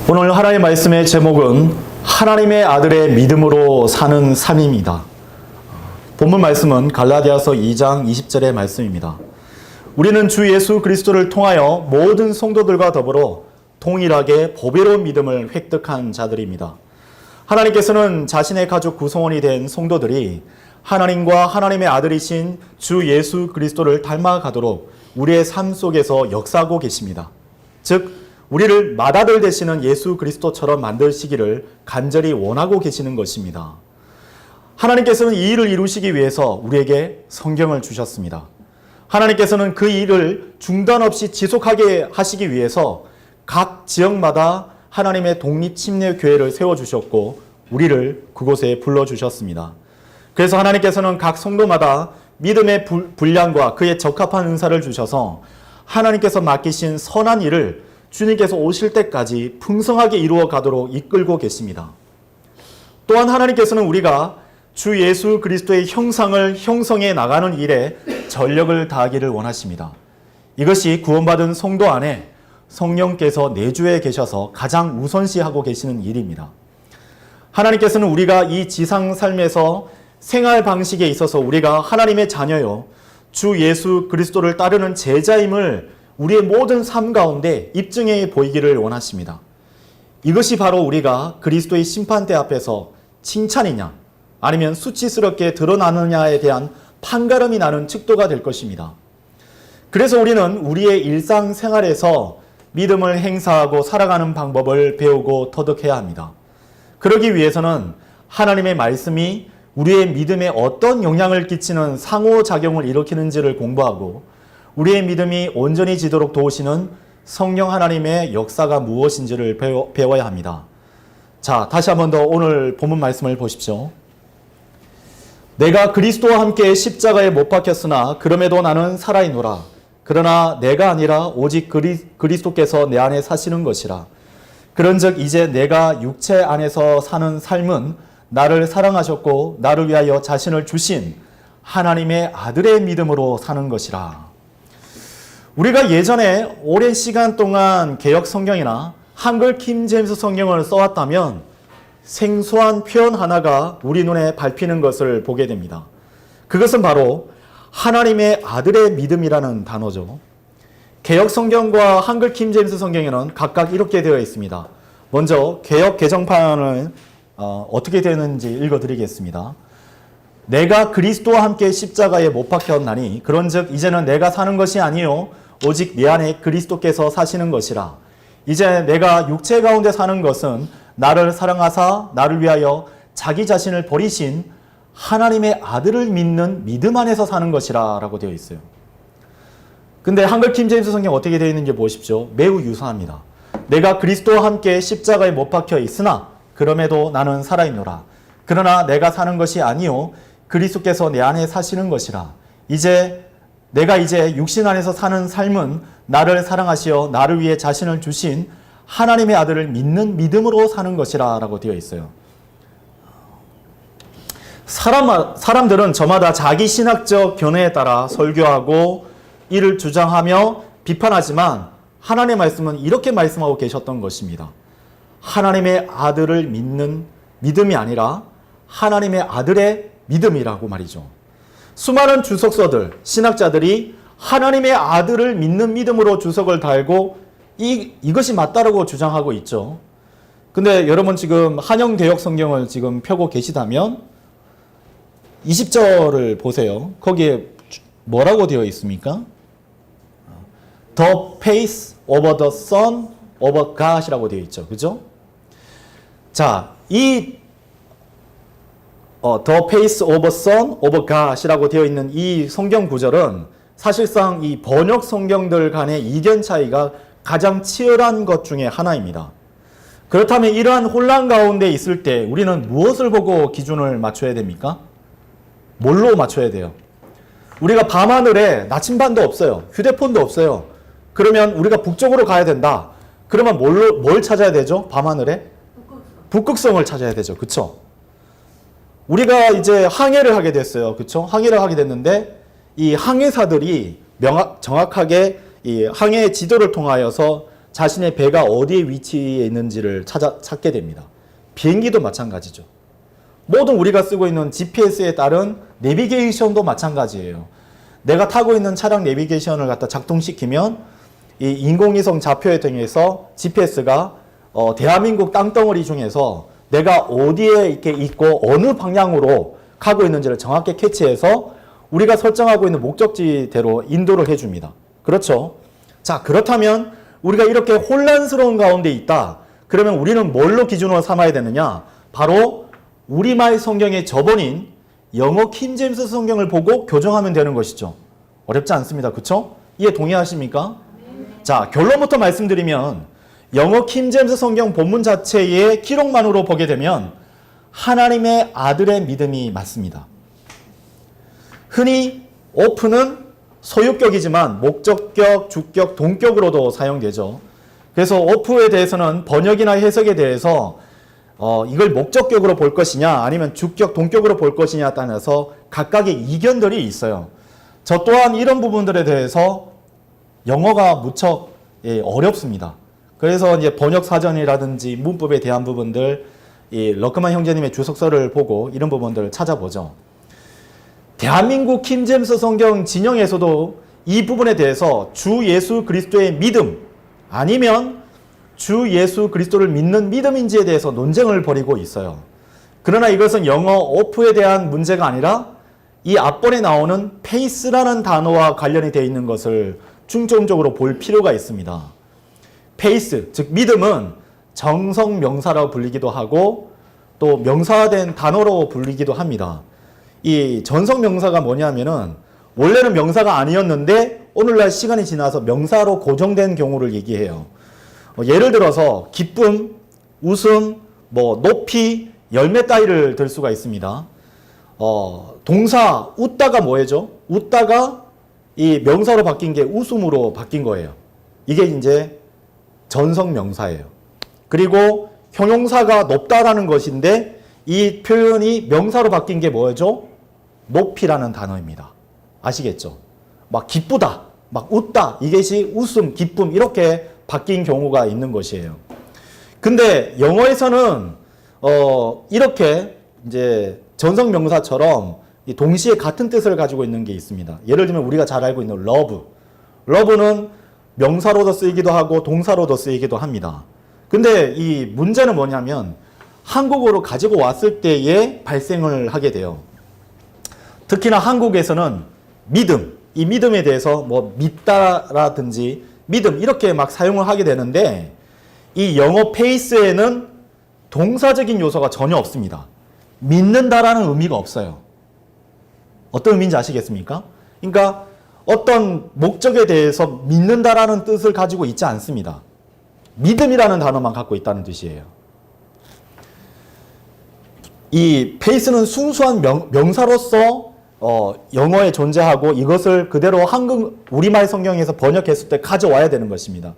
오늘 하나님의 말씀의 제목은 하나님의 아들의 믿음으로 사는 삶입니다. 본문 말씀은 갈라디아서 2장 20절의 말씀입니다. 우리는 주 예수 그리스도를 통하여 모든 성도들과 더불어 동일하게 보배로운 믿음을 획득한 자들입니다. 하나님께서는 자신의 가족 구성원이 된 성도들이 하나님과 하나님의 아들이신 주 예수 그리스도를 닮아가도록 우리의 삶 속에서 역사하고 계십니다. 즉 우리를 맏아들 되시는 예수 그리스도처럼 만드시기를 간절히 원하고 계시는 것입니다. 하나님께서는 이 일을 이루시기 위해서 우리에게 성경을 주셨습니다. 하나님께서는 그 일을 중단 없이 지속하게 하시기 위해서 각 지역마다 하나님의 독립침례교회를 세워주셨고 우리를 그곳에 불러주셨습니다. 그래서 하나님께서는 각 성도마다 믿음의 분량과 그에 적합한 은사를 주셔서 하나님께서 맡기신 선한 일을 주님께서 오실 때까지 풍성하게 이루어 가도록 이끌고 계십니다. 또한 하나님께서는 우리가 주 예수 그리스도의 형상을 형성해 나가는 일에 전력을 다하기를 원하십니다. 이것이 구원받은 성도 안에 성령께서 내주해 계셔서 가장 우선시하고 계시는 일입니다. 하나님께서는 우리가 이 지상 삶에서 생활 방식에 있어서 우리가 하나님의 자녀요, 주 예수 그리스도를 따르는 제자임을 우리의 모든 삶 가운데 입증해 보이기를 원하십니다. 이것이 바로 우리가 그리스도의 심판대 앞에서 칭찬이냐 아니면 수치스럽게 드러나느냐에 대한 판가름이 나는 척도가 될 것입니다. 그래서 우리는 우리의 일상생활에서 믿음을 행사하고 살아가는 방법을 배우고 터득해야 합니다. 그러기 위해서는 하나님의 말씀이 우리의 믿음에 어떤 영향을 끼치는 상호작용을 일으키는지를 공부하고 우리의 믿음이 온전히 지도록 도우시는 성령 하나님의 역사가 무엇인지를 배워야 합니다. 자, 다시 한 번 더 오늘 본문 말씀을 보십시오. 내가 그리스도와 함께 십자가에 못 박혔으나 그럼에도 나는 살아있노라. 그러나 내가 아니라 오직 그리스도께서 내 안에 사시는 것이라. 그런즉 이제 내가 육체 안에서 사는 삶은 나를 사랑하셨고 나를 위하여 자신을 주신 하나님의 아들의 믿음으로 사는 것이라. 우리가 예전에 오랜 시간 동안 개역 성경이나 한글 킹 제임스 성경을 써왔다면 생소한 표현 하나가 우리 눈에 밟히는 것을 보게 됩니다. 그것은 바로 하나님의 아들의 믿음이라는 단어죠. 개역 성경과 한글 킹 제임스 성경에는 각각 이렇게 되어 있습니다. 먼저 개역 개정판을 어떻게 되는지 읽어드리겠습니다. 내가 그리스도와 함께 십자가에 못 박혔나니 그런즉 이제는 내가 사는 것이 아니요 오직 내 안에 그리스도께서 사시는 것이라. 이제 내가 육체 가운데 사는 것은 나를 사랑하사 나를 위하여 자기 자신을 버리신 하나님의 아들을 믿는 믿음 안에서 사는 것이라 라고 되어 있어요. 근데 한글 킹 제임스 성경 어떻게 되어 있는지 보십시오. 매우 유사합니다. 내가 그리스도와 함께 십자가에 못 박혀 있으나 그럼에도 나는 살아있노라. 그러나 내가 사는 것이 아니요 그리스도께서 내 안에 사시는 것이라. 내가 이제 육신 안에서 사는 삶은 나를 사랑하시어 나를 위해 자신을 주신 하나님의 아들을 믿는 믿음으로 사는 것이라 라고 되어 있어요. 사람들은 저마다 자기 신학적 견해에 따라 설교하고 이를 주장하며 비판하지만 하나님의 말씀은 이렇게 말씀하고 계셨던 것입니다. 하나님의 아들을 믿는 믿음이 아니라 하나님의 아들의 믿음이라고 말이죠. 수많은 주석서들, 신학자들이 하나님의 아들을 믿는 믿음으로 주석을 달고 이것이 맞다라고 주장하고 있죠. 근데 여러분 지금 한영개역 성경을 지금 펴고 계시다면 20절을 보세요. 거기에 뭐라고 되어 있습니까? The face of the Son of God이라고 되어 있죠. 그죠? 자, The face of Son of God이라고 되어 있는 이 성경 구절은 사실상 이 번역 성경들 간의 이견 차이가 가장 치열한 것 중에 하나입니다. 그렇다면 이러한 혼란 가운데 있을 때 우리는 무엇을 보고 기준을 맞춰야 됩니까? 뭘로 맞춰야 돼요? 우리가 밤하늘에 나침반도 없어요. 휴대폰도 없어요. 그러면 우리가 북쪽으로 가야 된다. 그러면 뭘 찾아야 되죠? 밤하늘에? 북극성을 찾아야 되죠. 그쵸? 우리가 이제 항해를 하게 됐어요. 그쵸? 항해를 하게 됐는데 이 항해사들이 정확하게 이 항해 지도를 통하여서 자신의 배가 어디에 위치해 있는지를 찾게 됩니다. 비행기도 마찬가지죠. 모든 우리가 쓰고 있는 GPS에 따른 내비게이션도 마찬가지예요. 내가 타고 있는 차량 내비게이션을 갖다 작동시키면 이 인공위성 좌표에 통해서 GPS가 대한민국 땅덩어리 중에서 내가 어디에 이렇게 있고 어느 방향으로 가고 있는지를 정확히 캐치해서 우리가 설정하고 있는 목적지대로 인도를 해줍니다. 그렇죠? 자, 그렇다면 우리가 이렇게 혼란스러운 가운데 있다. 그러면 우리는 뭘로 기준으로 삼아야 되느냐? 바로 우리말 성경의 저번인 영어 킹제임스 성경을 보고 교정하면 되는 것이죠. 어렵지 않습니다. 그렇죠? 이해 동의하십니까? 네. 자, 결론부터 말씀드리면 영어 킹제임스 성경 본문 자체의 기록만으로 보게 되면 하나님의 아들의 믿음이 맞습니다. 흔히 open은 소유격이지만 목적격, 주격, 동격으로도 사용되죠. 그래서 open에 대해서는 번역이나 해석에 대해서 이걸 목적격으로 볼 것이냐 아니면 주격, 동격으로 볼 것이냐에 따라서 각각의 이견들이 있어요. 저 또한 이런 부분들에 대해서 영어가 무척 어렵습니다. 그래서 이제 번역 사전이라든지 문법에 대한 부분들, 러크만 형제님의 주석서를 보고 이런 부분들을 찾아보죠. 대한민국 킹제임스 성경 진영에서도 이 부분에 대해서 주 예수 그리스도의 믿음 아니면 주 예수 그리스도를 믿는 믿음인지에 대해서 논쟁을 벌이고 있어요. 그러나 이것은 영어 오프에 대한 문제가 아니라 이 앞번에 나오는 페이스라는 단어와 관련이 되어 있는 것을 중점적으로 볼 필요가 있습니다. 페이스, 즉 믿음은 정성 명사라고 불리기도 하고 또 명사화된 단어로 불리기도 합니다. 이 전성 명사가 뭐냐면은 원래는 명사가 아니었는데 오늘날 시간이 지나서 명사로 고정된 경우를 얘기해요. 예를 들어서 기쁨, 웃음, 높이, 열매 따위를 들 수가 있습니다. 동사 웃다가 뭐예요? 웃다가 이 명사로 바뀐 게 웃음으로 바뀐 거예요. 이게 이제 전성 명사예요. 그리고 형용사가 높다라는 것인데 이 표현이 명사로 바뀐 게 뭐죠? 높이라는 단어입니다. 아시겠죠? 막 기쁘다, 막 웃다, 이것이 웃음, 기쁨 이렇게 바뀐 경우가 있는 것이에요. 근데 영어에서는 이렇게 이제 전성 명사처럼 동시에 같은 뜻을 가지고 있는 게 있습니다. 예를 들면 우리가 잘 알고 있는 love. love는 명사로도 쓰이기도 하고 동사로도 쓰이기도 합니다. 근데 이 문제는 뭐냐면 한국어로 가지고 왔을 때에 발생을 하게 돼요. 특히나 한국에서는 믿음, 이 믿음에 대해서 믿다라든지 믿음 이렇게 막 사용을 하게 되는데 이 영어 페이스에는 동사적인 요소가 전혀 없습니다. 믿는다라는 의미가 없어요. 어떤 의미인지 아시겠습니까? 그러니까 어떤 목적에 대해서 믿는다라는 뜻을 가지고 있지 않습니다. 믿음이라는 단어만 갖고 있다는 뜻이에요. 이 페이스는 순수한 명사로서 영어에 존재하고 이것을 그대로 우리말 성경에서 번역했을 때 가져와야 되는 것입니다.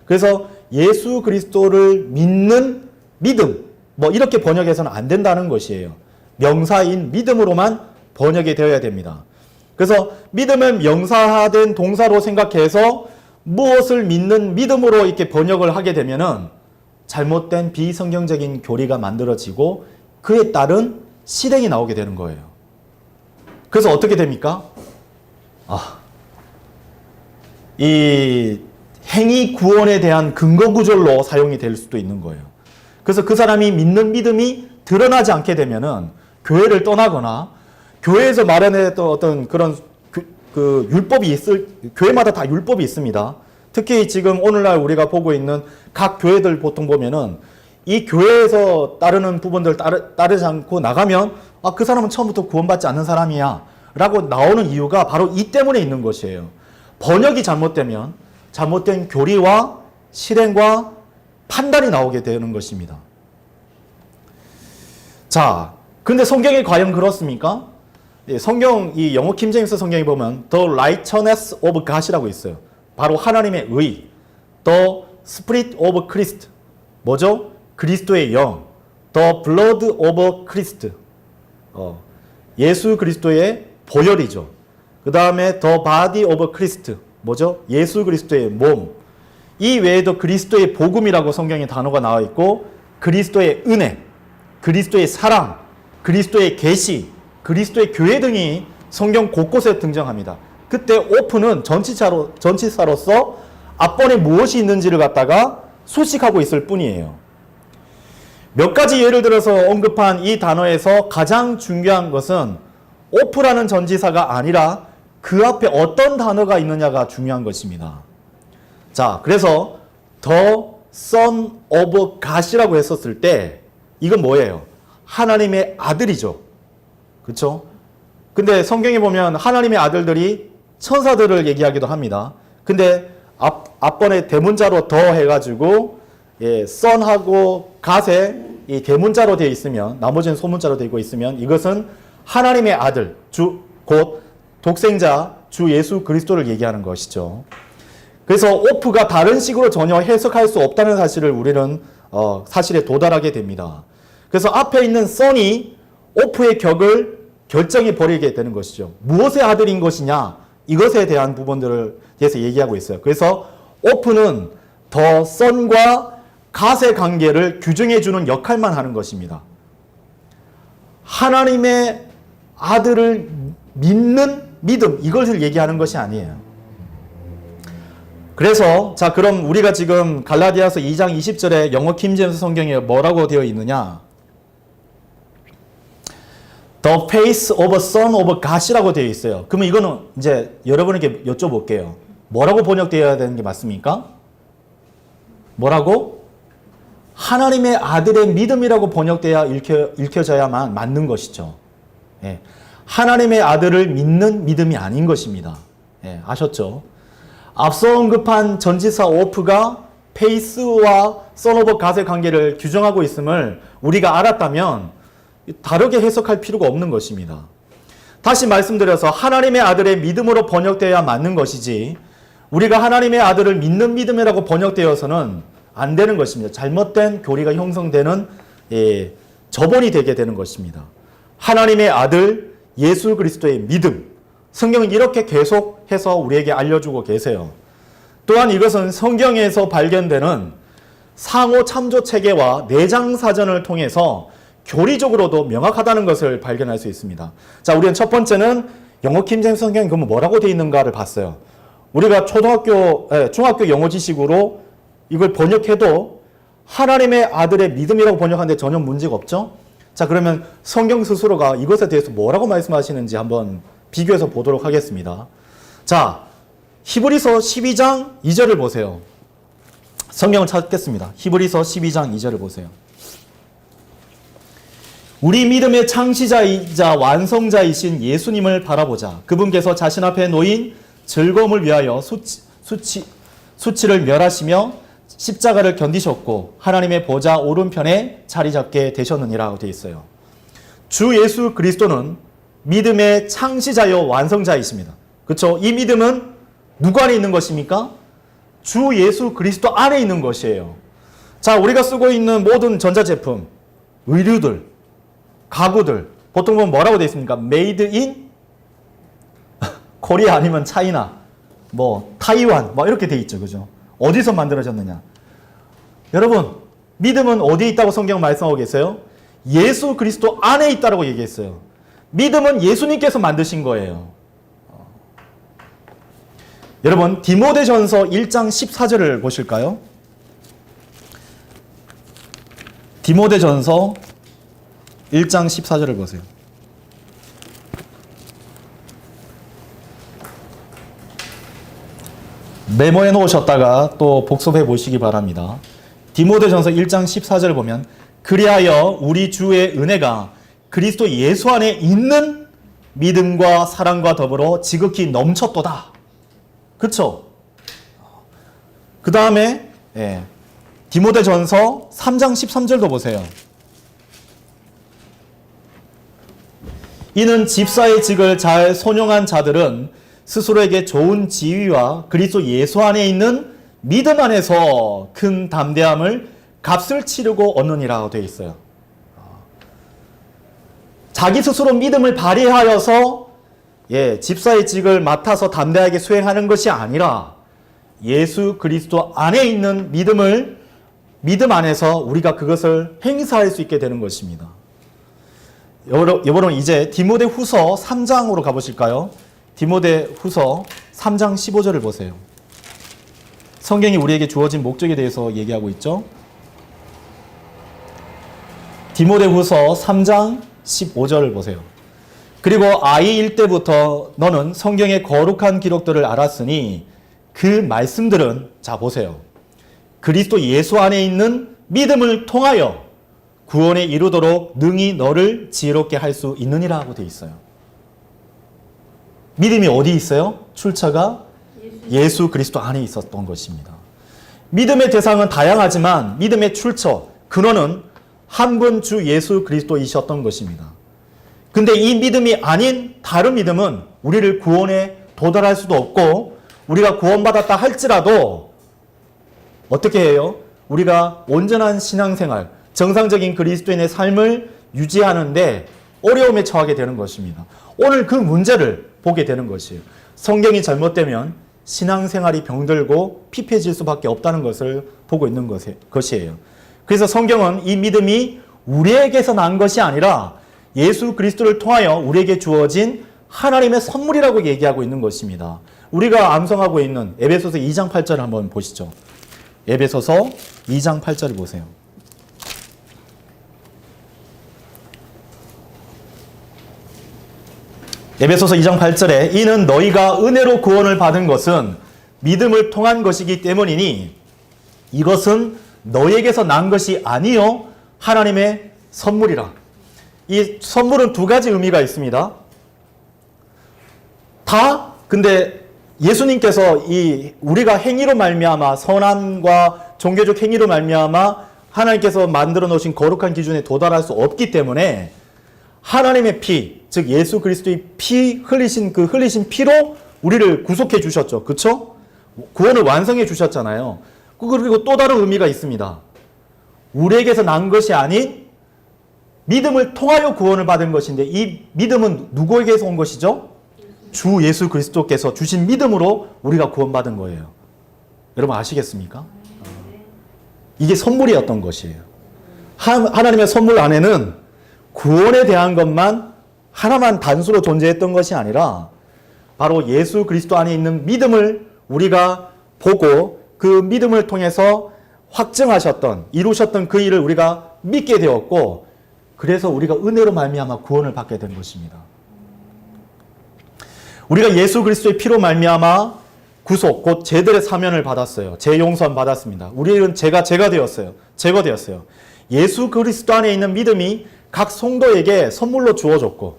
그래서 예수 그리스도를 믿는 믿음 이렇게 번역해서는 안 된다는 것이에요. 명사인 믿음으로만 번역이 되어야 됩니다. 그래서 믿음은 명사화된 동사로 생각해서 무엇을 믿는 믿음으로 이렇게 번역을 하게 되면은 잘못된 비성경적인 교리가 만들어지고 그에 따른 실행이 나오게 되는 거예요. 그래서 어떻게 됩니까? 이 행위 구원에 대한 근거 구절로 사용이 될 수도 있는 거예요. 그래서 그 사람이 믿는 믿음이 드러나지 않게 되면은 교회를 떠나거나 교회에서 마련했던 어떤 그런 율법이 교회마다 다 율법이 있습니다. 특히 지금 오늘날 우리가 보고 있는 각 교회들 보통 보면은 이 교회에서 따르는 부분들 따르지 않고 나가면 그 사람은 처음부터 구원받지 않는 사람이야 라고 나오는 이유가 바로 이 때문에 있는 것이에요. 번역이 잘못되면 잘못된 교리와 실행과 판단이 나오게 되는 것입니다. 자, 근데 성경이 과연 그렇습니까? 성경, 이 영어 킹제임스 성경에 보면 The righteousness of God이라고 있어요. 바로 하나님의 의. The Spirit of Christ. 뭐죠? 그리스도의 영. The blood of Christ. 예수 그리스도의 보혈이죠. 그 다음에 The body of Christ. 뭐죠? 예수 그리스도의 몸. 이 외에도 그리스도의 복음이라고 성경에 단어가 나와 있고 그리스도의 은혜, 그리스도의 사랑, 그리스도의 계시, 그리스도의 교회 등이 성경 곳곳에 등장합니다. 그때 오픈은 전치사로서 앞번에 무엇이 있는지를 갖다가 수식하고 있을 뿐이에요. 몇 가지 예를 들어서 언급한 이 단어에서 가장 중요한 것은 오프라는 전치사가 아니라 그 앞에 어떤 단어가 있느냐가 중요한 것입니다. 자, 그래서 The Son of God이라고 했었을 때 이건 뭐예요? 하나님의 아들이죠. 그렇죠? 근데 성경에 보면 하나님의 아들들이 천사들을 얘기하기도 합니다. 근데 앞번에 대문자로 더 해가지고 Son하고 God에 이 대문자로 되어 있으면 나머지는 소문자로 되어 있으면 이것은 하나님의 아들, 곧 독생자 주 예수 그리스도를 얘기하는 것이죠. 그래서 오프가 다른 식으로 전혀 해석할 수 없다는 사실을 우리는 사실에 도달하게 됩니다. 그래서 앞에 있는 son이 오프의 격을 결정해 버리게 되는 것이죠. 무엇의 아들인 것이냐 이것에 대한 부분들을 대해서 얘기하고 있어요. 그래서 오프는 the son과 god의 관계를 규정해 주는 역할만 하는 것입니다. 하나님의 아들을 믿는 믿음 이것을 얘기하는 것이 아니에요. 그래서 자 그럼 우리가 지금 갈라디아서 2장 20절에 영어 킹제임스 성경에 뭐라고 되어 있느냐? The face of a son of God이라고 되어 있어요. 그러면 이거는 이제 여러분에게 여쭤볼게요. 뭐라고 번역되어야 되는 게 맞습니까? 뭐라고? 하나님의 아들의 믿음이라고 번역되어야 읽혀져야만 맞는 것이죠. 예. 하나님의 아들을 믿는 믿음이 아닌 것입니다. 예, 아셨죠? 앞서 언급한 전치사 오프가 페이스와 son of God의 관계를 규정하고 있음을 우리가 알았다면 다르게 해석할 필요가 없는 것입니다. 다시 말씀드려서 하나님의 아들의 믿음으로 번역되어야 맞는 것이지 우리가 하나님의 아들을 믿는 믿음이라고 번역되어서는 안 되는 것입니다. 잘못된 교리가 형성되는 저본이 되게 되는 것입니다. 하나님의 아들 예수 그리스도의 믿음 성경은 이렇게 계속해서 우리에게 알려주고 계세요. 또한 이것은 성경에서 발견되는 상호 참조 체계와 내장 사전을 통해서 교리적으로도 명확하다는 것을 발견할 수 있습니다. 자, 우리는 첫 번째는 영어 킹제임스 성경이 그러면 뭐라고 되어 있는가를 봤어요. 우리가 중학교 영어 지식으로 이걸 번역해도 하나님의 아들의 믿음이라고 번역하는데 전혀 문제가 없죠? 자, 그러면 성경 스스로가 이것에 대해서 뭐라고 말씀하시는지 한번 비교해서 보도록 하겠습니다. 자, 히브리서 12장 2절을 보세요. 성경을 찾겠습니다. 히브리서 12장 2절을 보세요. 우리 믿음의 창시자이자 완성자이신 예수님을 바라보자. 그분께서 자신 앞에 놓인 즐거움을 위하여 수치를 멸하시며 십자가를 견디셨고 하나님의 보좌 오른편에 자리 잡게 되셨느니라고 되어 있어요. 주 예수 그리스도는 믿음의 창시자요 완성자이십니다. 그렇죠? 이 믿음은 누구 안에 있는 것입니까? 주 예수 그리스도 안에 있는 것이에요. 자, 우리가 쓰고 있는 모든 전자제품, 의류들, 가구들 보통 보면 뭐라고 되어 있습니까? Made in 코리아 아니면 차이나, 타이완 이렇게 되어 있죠. 그죠? 어디서 만들어졌느냐? 여러분, 믿음은 어디에 있다고 성경 말씀하고 계세요? 예수 그리스도 안에 있다고 얘기했어요. 믿음은 예수님께서 만드신 거예요. 여러분, 디모데전서 1장 14절을 보실까요? 디모데전서 1장 14절을 보세요. 메모해 놓으셨다가 또 복습해 보시기 바랍니다. 디모데전서 1장 14절을 보면 그리하여 우리 주의 은혜가 그리스도 예수 안에 있는 믿음과 사랑과 더불어 지극히 넘쳤도다. 그렇죠? 그 다음에 디모데전서 3장 13절도 보세요. 이는 집사의 직을 잘 손용한 자들은 스스로에게 좋은 지위와 그리스도 예수 안에 있는 믿음 안에서 큰 담대함을 값을 치르고 얻느니라 되어 있어요. 자기 스스로 믿음을 발휘하여서 집사의 직을 맡아서 담대하게 수행하는 것이 아니라 예수 그리스도 안에 있는 믿음 안에서 우리가 그것을 행사할 수 있게 되는 것입니다. 여러분 이제 디모데후서 3장으로 가보실까요? 디모데후서 3장 15절을 보세요. 성경이 우리에게 주어진 목적에 대해서 얘기하고 있죠. 디모데후서 3장 15절을 보세요. 그리고 아이일 때부터 너는 성경의 거룩한 기록들을 알았으니 그 말씀들은, 자 보세요, 그리스도 예수 안에 있는 믿음을 통하여 구원에 이르도록 능히 너를 지혜롭게 할 수 있느니라 하고 되어 있어요. 믿음이 어디 있어요? 출처가 예수 그리스도 안에 있었던 것입니다. 믿음의 대상은 다양하지만 믿음의 출처, 근원은 한 분 주 예수 그리스도이셨던 것입니다. 근데 이 믿음이 아닌 다른 믿음은 우리를 구원에 도달할 수도 없고, 우리가 구원받았다 할지라도 어떻게 해요? 우리가 온전한 신앙생활, 정상적인 그리스도인의 삶을 유지하는데 어려움에 처하게 되는 것입니다. 오늘 그 문제를 보게 되는 것이에요. 성경이 잘못되면 신앙생활이 병들고 피폐해질 수밖에 없다는 것을 보고 있는 것이에요. 그래서 성경은 이 믿음이 우리에게서 난 것이 아니라 예수 그리스도를 통하여 우리에게 주어진 하나님의 선물이라고 얘기하고 있는 것입니다. 우리가 암송하고 있는 에베소서 2장 8절을 한번 보시죠. 에베소서 2장 8절을 보세요. 에베소서 2장 8절에 이는 너희가 은혜로 구원을 받은 것은 믿음을 통한 것이기 때문이니 이것은 너희에게서 난 것이 아니요 하나님의 선물이라. 이 선물은 두 가지 의미가 있습니다. 근데 예수님께서 우리가 행위로 말미암아, 선함과 종교적 행위로 말미암아 하나님께서 만들어 놓으신 거룩한 기준에 도달할 수 없기 때문에 하나님의 피, 즉 예수 그리스도의 흘리신 피로 우리를 구속해 주셨죠. 그렇죠? 구원을 완성해 주셨잖아요. 그리고 또 다른 의미가 있습니다. 우리에게서 난 것이 아닌 믿음을 통하여 구원을 받은 것인데, 이 믿음은 누구에게서 온 것이죠? 주 예수 그리스도께서 주신 믿음으로 우리가 구원받은 거예요. 여러분 아시겠습니까? 이게 선물이었던 것이에요. 하나님의 선물 안에는 구원에 대한 것만 하나만 단수로 존재했던 것이 아니라 바로 예수 그리스도 안에 있는 믿음을 우리가 보고 그 믿음을 통해서 확증하셨던, 이루셨던 그 일을 우리가 믿게 되었고, 그래서 우리가 은혜로 말미암아 구원을 받게 된 것입니다. 우리가 예수 그리스도의 피로 말미암아 구속, 곧 죄들의 사면을 받았어요. 죄 용서함 받았습니다. 우리는 죄가 제거되었어요. 예수 그리스도 안에 있는 믿음이 각 성도에게 선물로 주어졌고,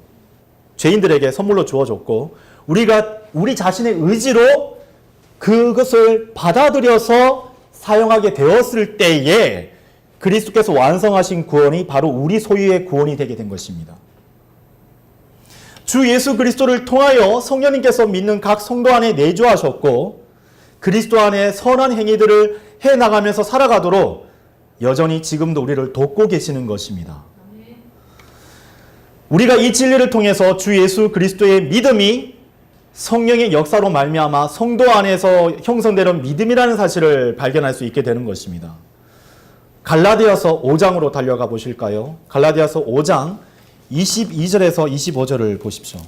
죄인들에게 선물로 주어졌고, 우리가 우리 자신의 의지로 그것을 받아들여서 사용하게 되었을 때에 그리스도께서 완성하신 구원이 바로 우리 소유의 구원이 되게 된 것입니다. 주 예수 그리스도를 통하여 성령님께서 믿는 각 성도 안에 내주하셨고, 그리스도 안에 선한 행위들을 해나가면서 살아가도록 여전히 지금도 우리를 돕고 계시는 것입니다. 우리가 이 진리를 통해서 주 예수 그리스도의 믿음이 성령의 역사로 말미암아 성도 안에서 형성되는 믿음이라는 사실을 발견할 수 있게 되는 것입니다. 갈라디아서 5장으로 달려가 보실까요? 갈라디아서 5장 22절에서 25절을 보십시오.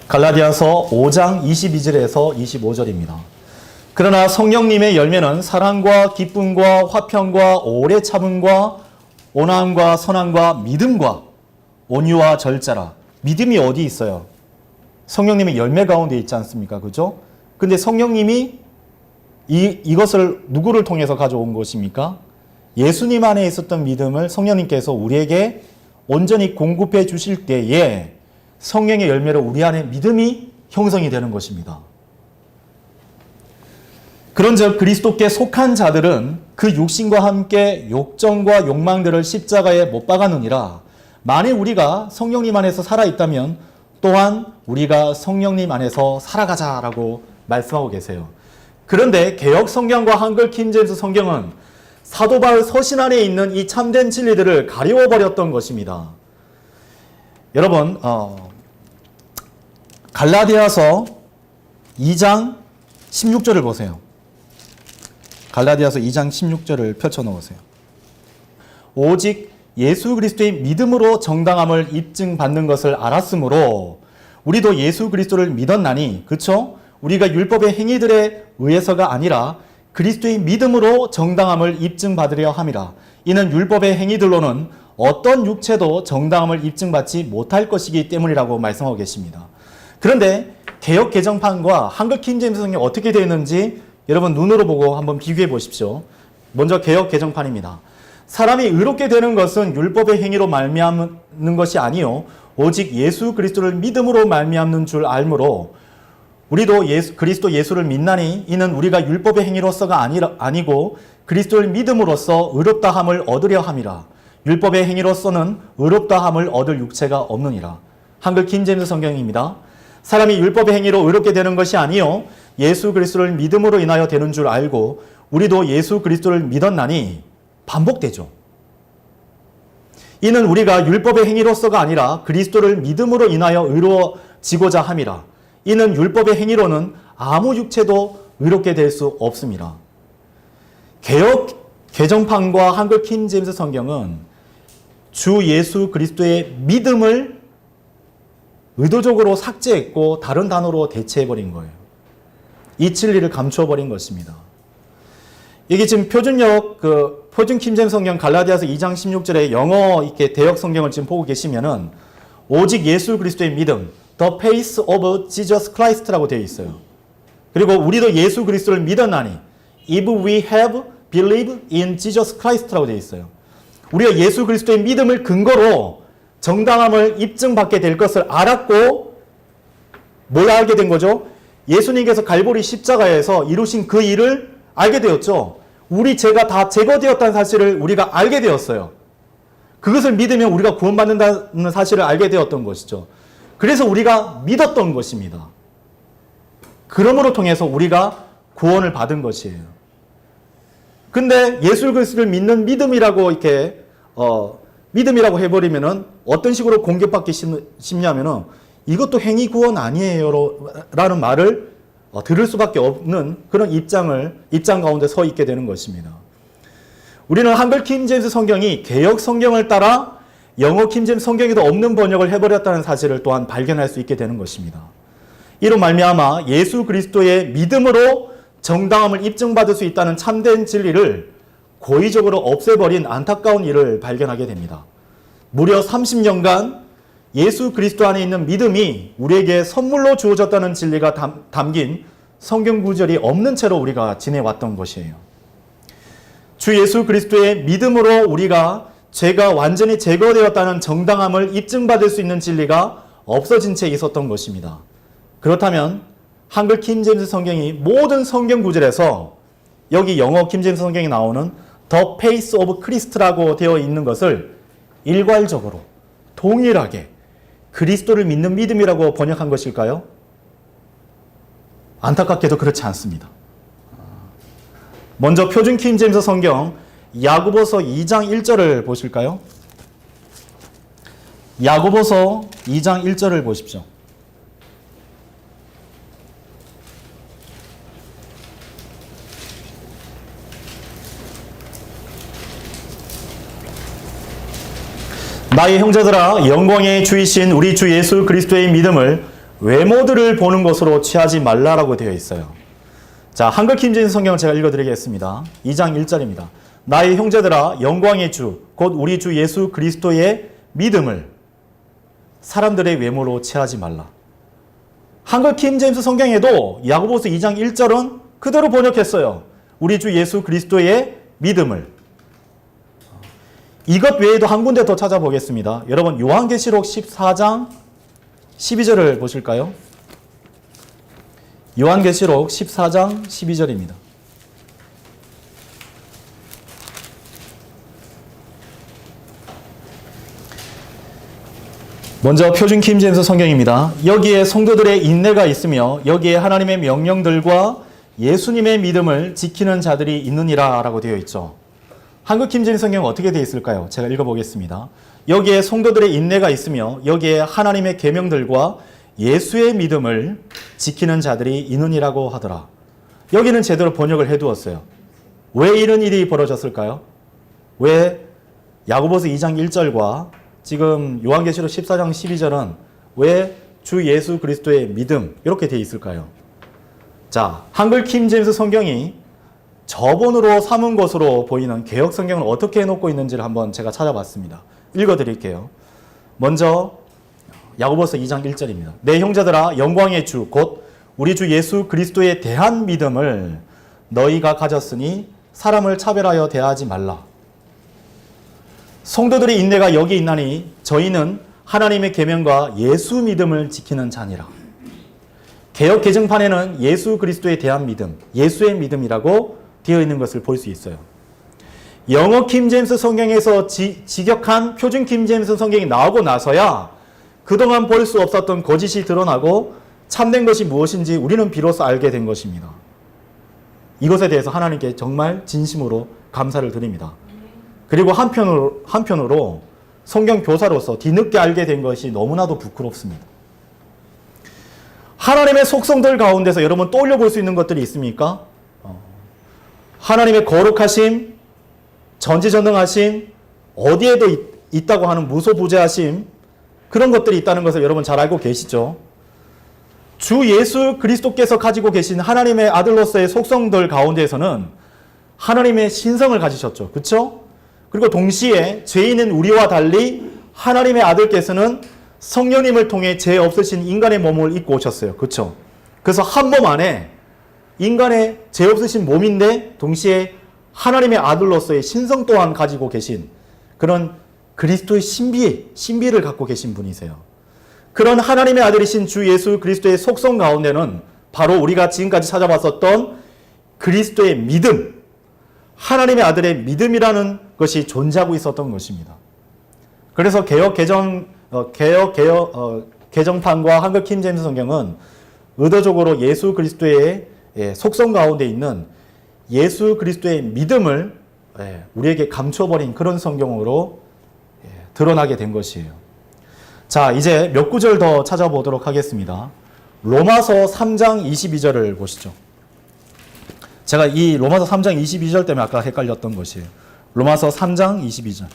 갈라디아서 5장 22절에서 25절입니다. 그러나 성령님의 열매는 사랑과 기쁨과 화평과 오래 참음과 온화함과 선함과 믿음과 온유와 절제라. 믿음이 어디 있어요? 성령님의 열매 가운데 있지 않습니까? 그죠? 근데 성령님이 이것을 누구를 통해서 가져온 것입니까? 예수님 안에 있었던 믿음을 성령님께서 우리에게 온전히 공급해 주실 때에 성령의 열매로 우리 안에 믿음이 형성이 되는 것입니다. 그런즉 그리스도께 속한 자들은 그 육신과 함께 욕정과 욕망들을 십자가에 못 박아느니라. 만일 우리가 성령님 안에서 살아있다면 또한 우리가 성령님 안에서 살아가자라고 말씀하고 계세요. 그런데 개역 성경과 한글 킹제임스 성경은 사도 바울 서신 안에 있는 이 참된 진리들을 가리워버렸던 것입니다. 여러분, 갈라디아서 2장 16절을 보세요. 갈라디아서 2장 16절을 펼쳐 놓으세요. 오직 예수 그리스도의 믿음으로 정당함을 입증받는 것을 알았으므로 우리도 예수 그리스도를 믿었나니, 그쵸? 우리가 율법의 행위들에 의해서가 아니라 그리스도의 믿음으로 정당함을 입증받으려 함이라. 이는 율법의 행위들로는 어떤 육체도 정당함을 입증받지 못할 것이기 때문이라고 말씀하고 계십니다. 그런데 개역 개정판과 한글 킹제임스 성경이 어떻게 되어 있는지 여러분 눈으로 보고 한번 비교해 보십시오. 먼저 개역 개정판입니다. 사람이 의롭게 되는 것은 율법의 행위로 말미암는 것이 아니요 오직 예수 그리스도를 믿음으로 말미암는 줄 알므로 우리도 그리스도 예수를 믿나니 이는 우리가 율법의 행위로서가 아니고 그리스도를 믿음으로써 의롭다함을 얻으려 함이라. 율법의 행위로서는 의롭다함을 얻을 육체가 없느니라. 한글 킹제임스 성경입니다. 사람이 율법의 행위로 의롭게 되는 것이 아니요 예수 그리스도를 믿음으로 인하여 되는 줄 알고 우리도 예수 그리스도를 믿었나니, 반복되죠. 이는 우리가 율법의 행위로서가 아니라 그리스도를 믿음으로 인하여 의로워지고자 함이라. 이는 율법의 행위로는 아무 육체도 의롭게 될 수 없습니다. 개역 개정판과 한글 킹제임스 성경은 주 예수 그리스도의 믿음을 의도적으로 삭제했고 다른 단어로 대체해버린 거예요. 이 진리를 감추어버린 것입니다. 이게 지금 표준 킹제임스 성경 갈라디아서 2장 16절에 영어 이렇게 대역 성경을 지금 보고 계시면은 오직 예수 그리스도의 믿음, the faith of Jesus Christ라고 되어 있어요. 그리고 우리도 예수 그리스도를 믿었나니, if we have believed in Jesus Christ라고 되어 있어요. 우리가 예수 그리스도의 믿음을 근거로 정당함을 입증받게 될 것을 알았고, 뭘 알게 된 거죠? 예수님께서 갈보리 십자가에서 이루신 그 일을 알게 되었죠. 우리 죄가 다 제거되었다는 사실을 우리가 알게 되었어요. 그것을 믿으면 우리가 구원받는다는 사실을 알게 되었던 것이죠. 그래서 우리가 믿었던 것입니다. 그러므로 통해서 우리가 구원을 받은 것이에요. 근데 예수 그리스도를 믿는 믿음이라고 믿음이라고 해버리면은 어떤 식으로 공격받기 쉽냐면은 이것도 행위 구원 아니에요 라는 말을 들을 수밖에 없는 그런 입장 가운데 서 있게 되는 것입니다. 우리는 한글 킹제임스 성경이 개역 성경을 따라 영어 킹제임스 성경에도 없는 번역을 해버렸다는 사실을 또한 발견할 수 있게 되는 것입니다. 이로 말미암아 예수 그리스도의 믿음으로 정당함을 입증받을 수 있다는 참된 진리를 고의적으로 없애버린 안타까운 일을 발견하게 됩니다. 무려 30년간 예수 그리스도 안에 있는 믿음이 우리에게 선물로 주어졌다는 진리가 담긴 성경 구절이 없는 채로 우리가 지내왔던 것이에요. 주 예수 그리스도의 믿음으로 우리가 죄가 완전히 제거되었다는 정당함을 입증받을 수 있는 진리가 없어진 채 있었던 것입니다. 그렇다면 한글 킹제임스 성경이 모든 성경 구절에서 여기 영어 킹제임스 성경에 나오는 The Face of Christ라고 되어 있는 것을 일괄적으로 동일하게 그리스도를 믿는 믿음이라고 번역한 것일까요? 안타깝게도 그렇지 않습니다. 먼저 표준 킹제임스 성경 야고보서 2장 1절을 보실까요? 야고보서 2장 1절을 보십시오. 나의 형제들아, 영광의 주이신 우리 주 예수 그리스도의 믿음을 외모들을 보는 것으로 취하지 말라라고 되어 있어요. 자, 한글 킹제임스 성경을 제가 읽어드리겠습니다. 2장 1절입니다. 나의 형제들아, 영광의 주, 곧 우리 주 예수 그리스도의 믿음을 사람들의 외모로 취하지 말라. 한글 킹제임스 성경에도 야고보서 2장 1절은 그대로 번역했어요. 우리 주 예수 그리스도의 믿음을. 이것 외에도 한 군데 더 찾아보겠습니다. 여러분 요한계시록 14장 12절을 보실까요? 요한계시록 14장 12절입니다. 먼저 표준 킹제임스 성경입니다. 여기에 성도들의 인내가 있으며 여기에 하나님의 명령들과 예수님의 믿음을 지키는 자들이 있느니라 라고 되어 있죠. 한국 킹제임스 성경은 어떻게 되어 있을까요? 제가 읽어보겠습니다. 여기에 성도들의 인내가 있으며 여기에 하나님의 계명들과 예수의 믿음을 지키는 자들이 있느니라고 하더라. 여기는 제대로 번역을 해두었어요. 왜 이런 일이 벌어졌을까요? 왜 야고보서 2장 1절과 지금 요한계시록 14장 12절은 왜 주 예수 그리스도의 믿음 이렇게 되어 있을까요? 자, 한글 킹제임스 성경이 저본으로 삼은 것으로 보이는 개역 성경을 어떻게 해놓고 있는지를 한번 제가 찾아봤습니다. 읽어드릴게요. 먼저 야고보서 2장 1절입니다. 내 형제들아 영광의 주 곧 우리 주 예수 그리스도에 대한 믿음을 너희가 가졌으니 사람을 차별하여 대하지 말라. 성도들의 인내가 여기 있나니 저희는 하나님의 계명과 예수 믿음을 지키는 자니라. 개역 개정판에는 예수 그리스도에 대한 믿음, 예수의 믿음이라고 되어 있는 것을 볼 수 있어요. 영어 킹제임스 성경에서 직역한 표준 킹제임스 성경이 나오고 나서야 그동안 볼 수 없었던 거짓이 드러나고 참된 것이 무엇인지 우리는 비로소 알게 된 것입니다. 이것에 대해서 하나님께 정말 진심으로 감사를 드립니다. 그리고 한편으로 성경 교사로서 뒤늦게 알게 된 것이 너무나도 부끄럽습니다. 하나님의 속성들 가운데서 여러분 떠올려 볼 수 있는 것들이 있습니까? 하나님의 거룩하심, 전지전능하심, 어디에도 있다고 하는 무소부재하심, 그런 것들이 있다는 것을 여러분 잘 알고 계시죠? 주 예수 그리스도께서 가지고 계신 하나님의 아들로서의 속성들 가운데에서는 하나님의 신성을 가지셨죠. 그렇죠? 그리고 동시에 죄인은 우리와 달리 하나님의 아들께서는 성령님을 통해 죄 없으신 인간의 몸을 입고 오셨어요. 그렇죠? 그래서 한 몸 안에 인간의 죄 없으신 몸인데 동시에 하나님의 아들로서의 신성 또한 가지고 계신 그런 그리스도의 신비를 갖고 계신 분이세요. 그런 하나님의 아들이신 주 예수 그리스도의 속성 가운데는 바로 우리가 지금까지 찾아봤었던 그리스도의 믿음, 하나님의 아들의 믿음이라는 것이 존재하고 있었던 것입니다. 그래서 개정판과 한글 킹제임스 성경은 의도적으로 예수 그리스도의 속성 가운데 있는 예수 그리스도의 믿음을 우리에게 감춰버린 그런 성경으로 드러나게 된 것이에요. 자, 이제 몇 구절 더 찾아보도록 하겠습니다. 로마서 3장 22절을 보시죠. 제가 이 로마서 3장 22절 때문에 아까 헷갈렸던 것이에요. 로마서 3장 22절.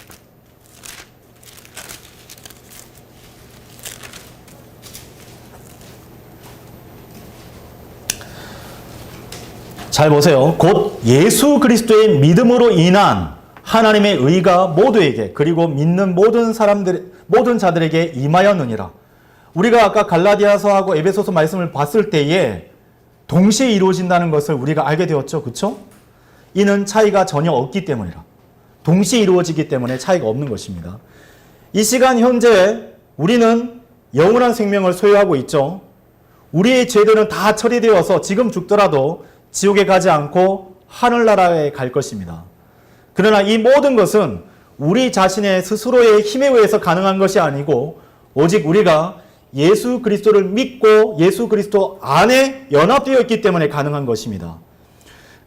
잘 보세요. 곧 예수 그리스도의 믿음으로 인한 하나님의 의가 모두에게 그리고 믿는 모든 자들에게 임하였느니라. 우리가 아까 갈라디아서하고 에베소서 말씀을 봤을 때에 동시에 이루어진다는 것을 우리가 알게 되었죠. 그렇죠? 이는 차이가 전혀 없기 때문이라. 동시에 이루어지기 때문에 차이가 없는 것입니다. 이 시간 현재 우리는 영원한 생명을 소유하고 있죠. 우리의 죄들은 다 처리되어서 지금 죽더라도 지옥에 가지 않고 하늘나라에 갈 것입니다. 그러나 이 모든 것은 우리 자신의 스스로의 힘에 의해서 가능한 것이 아니고 오직 우리가 예수 그리스도를 믿고 예수 그리스도 안에 연합되어 있기 때문에 가능한 것입니다.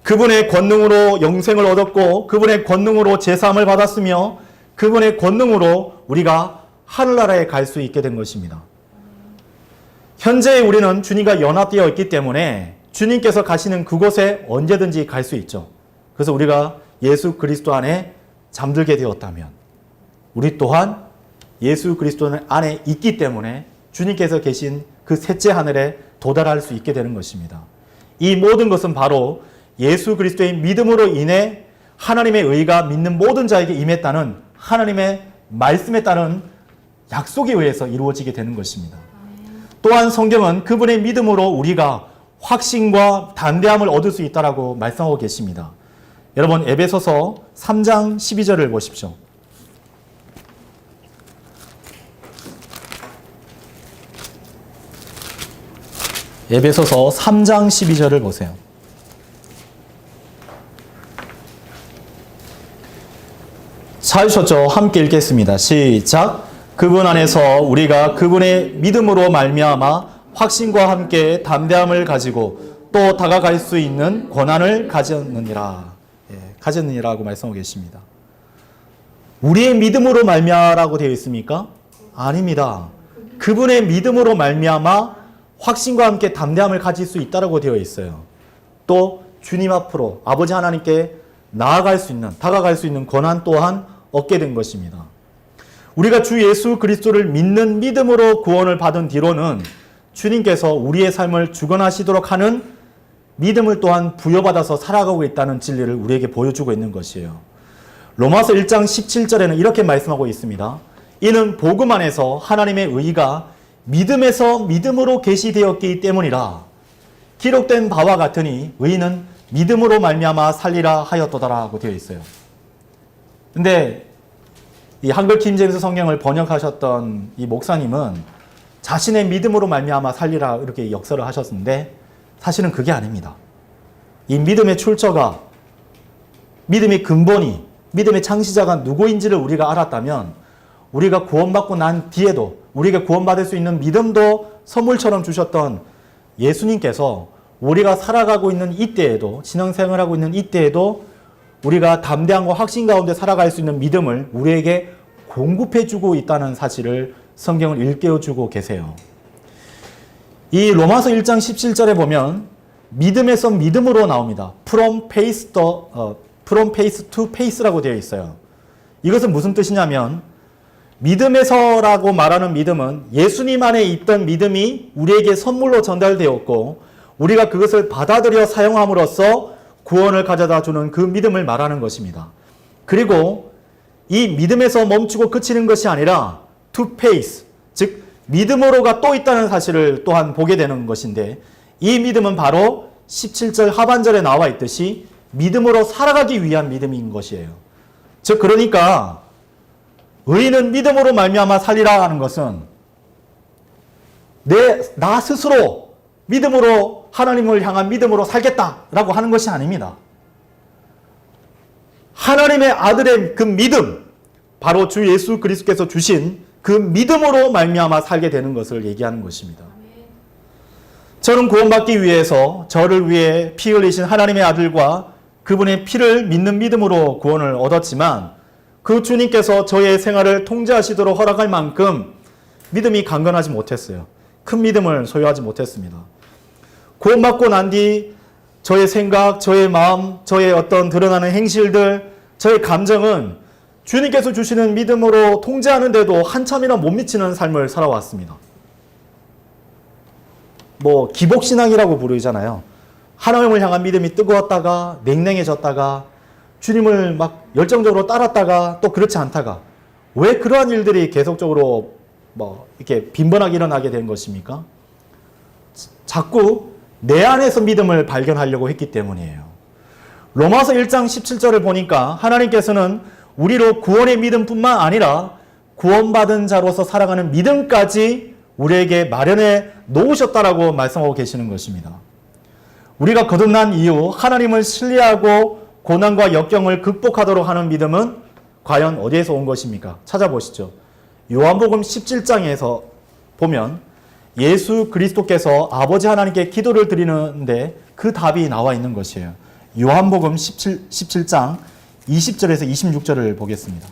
그분의 권능으로 영생을 얻었고 그분의 권능으로 제사함을 받았으며 그분의 권능으로 우리가 하늘나라에 갈 수 있게 된 것입니다. 현재 우리는 주님과 연합되어 있기 때문에 주님께서 가시는 그곳에 언제든지 갈 수 있죠. 그래서 우리가 예수 그리스도 안에 잠들게 되었다면 우리 또한 예수 그리스도 안에 있기 때문에 주님께서 계신 그 셋째 하늘에 도달할 수 있게 되는 것입니다. 이 모든 것은 바로 예수 그리스도의 믿음으로 인해 하나님의 의가 믿는 모든 자에게 임했다는 하나님의 말씀에 따른 약속에 의해서 이루어지게 되는 것입니다. 또한 성경은 그분의 믿음으로 우리가 확신과 담대함을 얻을 수 있다라고 말씀하고 계십니다. 여러분 에베소서 3장 12절을 보십시오. 에베소서 3장 12절을 보세요. 찾으셨죠? 함께 읽겠습니다. 시작. 그분 안에서 우리가 그분의 믿음으로 말미암아 확신과 함께 담대함을 가지고 또 다가갈 수 있는 권한을 가졌느니라. 가졌느니라고 말씀하고 계십니다. 우리의 믿음으로 말미암아라고 되어 있습니까? 아닙니다. 그분의 믿음으로 말미암아 확신과 함께 담대함을 가질 수 있다고 되어 있어요. 또 주님 앞으로 아버지 하나님께 다가갈 수 있는 권한 또한 얻게 된 것입니다. 우리가 주 예수 그리스도를 믿는 믿음으로 구원을 받은 뒤로는 주님께서 우리의 삶을 주관하시도록 하는 믿음을 또한 부여받아서 살아가고 있다는 진리를 우리에게 보여주고 있는 것이에요. 로마서 1장 17절에는 이렇게 말씀하고 있습니다. 이는 복음 안에서 하나님의 의의가 믿음에서 믿음으로 계시되었기 때문이라. 기록된 바와 같으니 의인은 믿음으로 말미암아 살리라 하였도다라고 되어 있어요. 근데 이 한글 킹제임스 성경을 번역하셨던 이 목사님은 자신의 믿음으로 말미암아 살리라 이렇게 역설을 하셨는데 사실은 그게 아닙니다. 이 믿음의 출처가, 믿음의 근본이, 믿음의 창시자가 누구인지를 우리가 알았다면 우리가 구원받고 난 뒤에도 우리가 구원받을 수 있는 믿음도 선물처럼 주셨던 예수님께서 우리가 살아가고 있는 이때에도, 신앙생활하고 있는 이때에도 우리가 담대함과 확신 가운데 살아갈 수 있는 믿음을 우리에게 공급해주고 있다는 사실을 성경을 일깨워주고 계세요. 이 로마서 1장 17절에 보면 믿음에서 믿음으로 나옵니다. From faith to faith라고 되어 있어요. 이것은 무슨 뜻이냐면 믿음에서라고 말하는 믿음은 예수님 안에 있던 믿음이 우리에게 선물로 전달되었고 우리가 그것을 받아들여 사용함으로써 구원을 가져다 주는 그 믿음을 말하는 것입니다. 그리고 이 믿음에서 멈추고 그치는 것이 아니라 to faith, 즉 믿음으로가 또 있다는 사실을 또한 보게 되는 것인데 이 믿음은 바로 17절 하반절에 나와 있듯이 믿음으로 살아가기 위한 믿음인 것이에요. 즉 그러니까 의인은 믿음으로 말미암아 살리라 하는 것은 나 스스로 믿음으로 하나님을 향한 믿음으로 살겠다라고 하는 것이 아닙니다. 하나님의 아들의 그 믿음, 바로 주 예수 그리스도께서 주신 그 믿음으로 말미암아 살게 되는 것을 얘기하는 것입니다. 저는 구원받기 위해서 저를 위해 피 흘리신 하나님의 아들과 그분의 피를 믿는 믿음으로 구원을 얻었지만 그 주님께서 저의 생활을 통제하시도록 허락할 만큼 믿음이 강건하지 못했어요. 큰 믿음을 소유하지 못했습니다. 구원받고 난 뒤 저의 생각, 저의 마음, 저의 어떤 드러나는 행실들, 저의 감정은 주님께서 주시는 믿음으로 통제하는데도 한참이나 못 미치는 삶을 살아왔습니다. 기복신앙이라고 부르잖아요. 하나님을 향한 믿음이 뜨거웠다가 냉랭해졌다가 주님을 막 열정적으로 따랐다가 또 그렇지 않다가 왜 그러한 일들이 계속적으로 이렇게 빈번하게 일어나게 된 것입니까? 자꾸 내 안에서 믿음을 발견하려고 했기 때문이에요. 로마서 1장 17절을 보니까 하나님께서는 우리로 구원의 믿음뿐만 아니라 구원받은 자로서 살아가는 믿음까지 우리에게 마련해 놓으셨다라고 말씀하고 계시는 것입니다. 우리가 거듭난 이후 하나님을 신뢰하고 고난과 역경을 극복하도록 하는 믿음은 과연 어디에서 온 것입니까? 찾아보시죠. 요한복음 17장에서 보면 예수 그리스도께서 아버지 하나님께 기도를 드리는데 그 답이 나와 있는 것이에요. 요한복음 17장 20절에서 26절을 보겠습니다.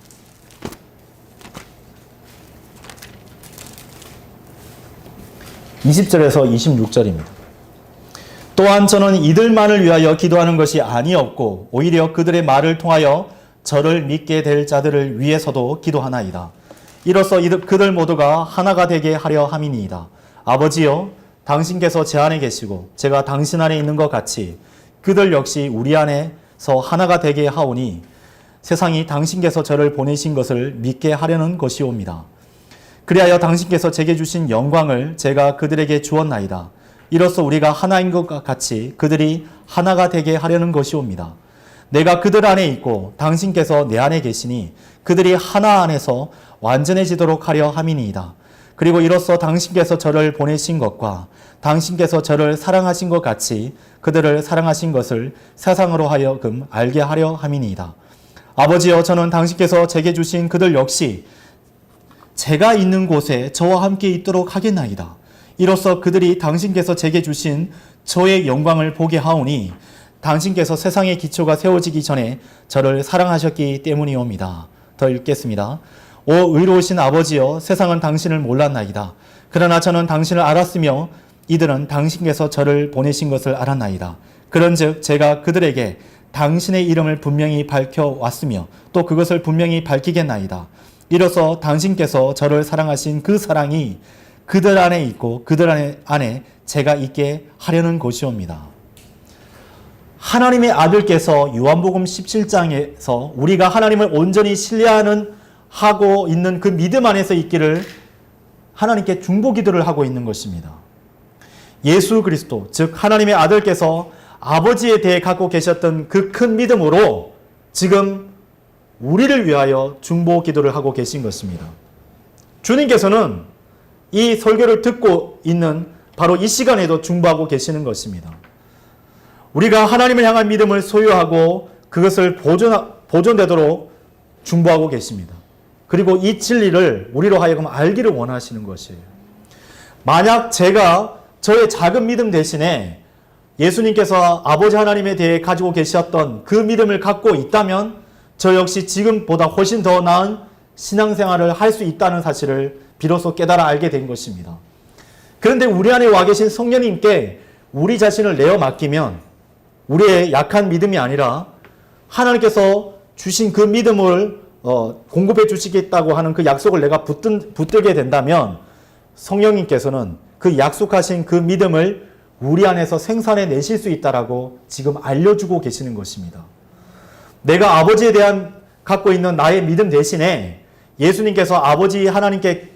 (20절에서 26절입니다) 또한 저는 이들만을 위하여 기도하는 것이 아니었고 오히려 그들의 말을 통하여 저를 믿게 될 자들을 위해서도 기도하나이다. 이로써 그들 모두가 하나가 되게 하려 함이니이다. 아버지여, 당신께서 제 안에 계시고 제가 당신 안에 있는 것 같이 그들 역시 우리 안에서 하나가 되게 하오니 세상이 당신께서 저를 보내신 것을 믿게 하려는 것이옵니다. 그리하여 당신께서 제게 주신 영광을 제가 그들에게 주었나이다. 이로써 우리가 하나인 것 같이 그들이 하나가 되게 하려는 것이옵니다. 내가 그들 안에 있고 당신께서 내 안에 계시니 그들이 하나 안에서 완전해지도록 하려 함이니이다. 그리고 이로써 당신께서 저를 보내신 것과 당신께서 저를 사랑하신 것 같이 그들을 사랑하신 것을 세상으로 하여금 알게 하려 함이니이다. 아버지여, 저는 당신께서 제게 주신 그들 역시 제가 있는 곳에 저와 함께 있도록 하겠나이다. 이로써 그들이 당신께서 제게 주신 저의 영광을 보게 하오니 당신께서 세상의 기초가 세워지기 전에 저를 사랑하셨기 때문이옵니다. 더 읽겠습니다. 오 의로우신 아버지여, 세상은 당신을 몰랐나이다. 그러나 저는 당신을 알았으며 이들은 당신께서 저를 보내신 것을 알았나이다. 그런즉 제가 그들에게 당신의 이름을 분명히 밝혀왔으며 또 그것을 분명히 밝히겠나이다. 이로써 당신께서 저를 사랑하신 그 사랑이 그들 안에 있고 그들 안에 제가 있게 하려는 것이옵니다. 하나님의 아들께서 요한복음 17장에서 우리가 하나님을 온전히 하고 있는 그 믿음 안에서 있기를 하나님께 중보기도를 하고 있는 것입니다. 예수 그리스도, 즉 하나님의 아들께서 아버지에 대해 갖고 계셨던 그 큰 믿음으로 지금 우리를 위하여 중보기도를 하고 계신 것입니다. 주님께서는 이 설교를 듣고 있는 바로 이 시간에도 중보하고 계시는 것입니다. 우리가 하나님을 향한 믿음을 소유하고 그것을 보존되도록 중보하고 계십니다. 그리고 이 진리를 우리로 하여금 알기를 원하시는 것이에요. 만약 제가 저의 작은 믿음 대신에 예수님께서 아버지 하나님에 대해 가지고 계셨던 그 믿음을 갖고 있다면 저 역시 지금보다 훨씬 더 나은 신앙생활을 할 수 있다는 사실을 비로소 깨달아 알게 된 것입니다. 그런데 우리 안에 와 계신 성령님께 우리 자신을 내어 맡기면 우리의 약한 믿음이 아니라 하나님께서 주신 그 믿음을 공급해 주시겠다고 하는 그 약속을 내가 붙들게 된다면 성령님께서는 그 약속하신 그 믿음을 우리 안에서 생산해 내실 수 있다라고 지금 알려주고 계시는 것입니다. 내가 아버지에 대한 갖고 있는 나의 믿음 대신에 예수님께서 아버지 하나님께